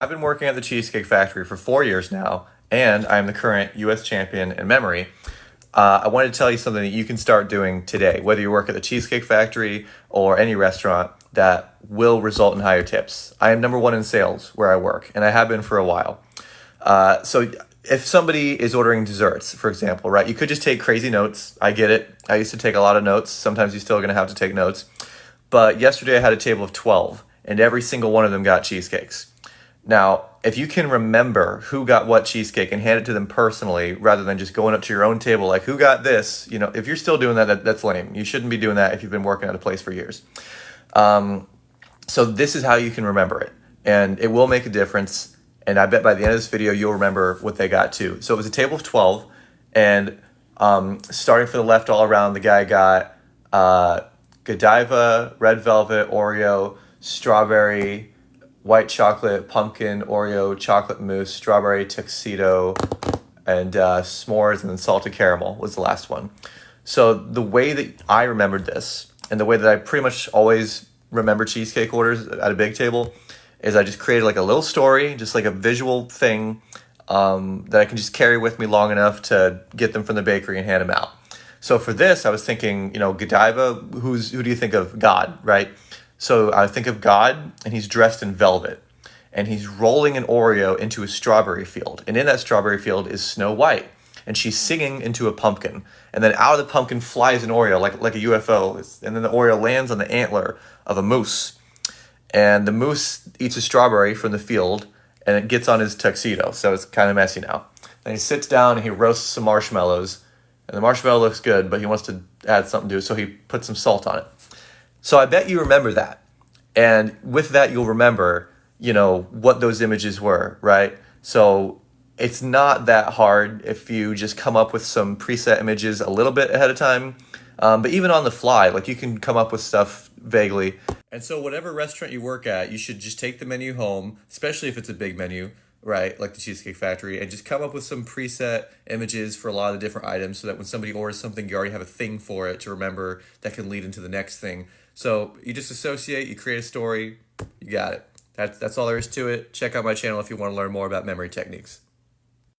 I've been working at the Cheesecake Factory for 4 years now, and I'm the current US champion in memory. I wanted to tell you something that you can start doing today, whether you work at the Cheesecake Factory or any restaurant, that will result in higher tips. I am number one in sales where I work, and I have been for a while. So if somebody is ordering desserts, for example, right, you could just take crazy notes. I get it. I used to take a lot of notes. Sometimes you're still going to have to take notes. But yesterday I had a table of 12, and every single one of them got cheesecakes. Now, if you can remember who got what cheesecake and hand it to them personally rather than just going up to your own table like, who got this? If you're still doing that, that's lame. You shouldn't be doing that if you've been working at a place for years. So this is how you can remember it, and it will make a difference. And I bet by the end of this video, you'll remember what they got too. So it was a table of 12, and starting from the left all around, the guy got Godiva, red velvet, Oreo, strawberry, white chocolate, pumpkin, Oreo, chocolate mousse, strawberry tuxedo, and s'mores, and then salted caramel was the last one. So the way that I remembered this, and the way that I pretty much always remember cheesecake orders at a big table, is I just created like a little story, just like a visual thing that I can just carry with me long enough to get them from the bakery and hand them out. So for this, I was thinking, Godiva, who do you think of? God, right? So I think of God, and he's dressed in velvet, and he's rolling an Oreo into a strawberry field. And in that strawberry field is Snow White, and she's singing into a pumpkin. And then out of the pumpkin flies an Oreo, like a UFO, and then the Oreo lands on the antler of a moose. And the moose eats a strawberry from the field, and it gets on his tuxedo, so it's kind of messy now. Then he sits down and he roasts some marshmallows, and the marshmallow looks good, but he wants to add something to it, so he puts some salt on it. So I bet you remember that. And with that, you'll remember, what those images were, right? So it's not that hard if you just come up with some preset images a little bit ahead of time. But even on the fly, like, you can come up with stuff vaguely. And so whatever restaurant you work at, you should just take the menu home, especially if it's a big menu, right, like the Cheesecake Factory, and just come up with some preset images for a lot of the different items so that when somebody orders something, you already have a thing for it to remember that can lead into the next thing. So you just associate, you create a story, you got it. That's all there is to it. Check out my channel if you want to learn more about memory techniques.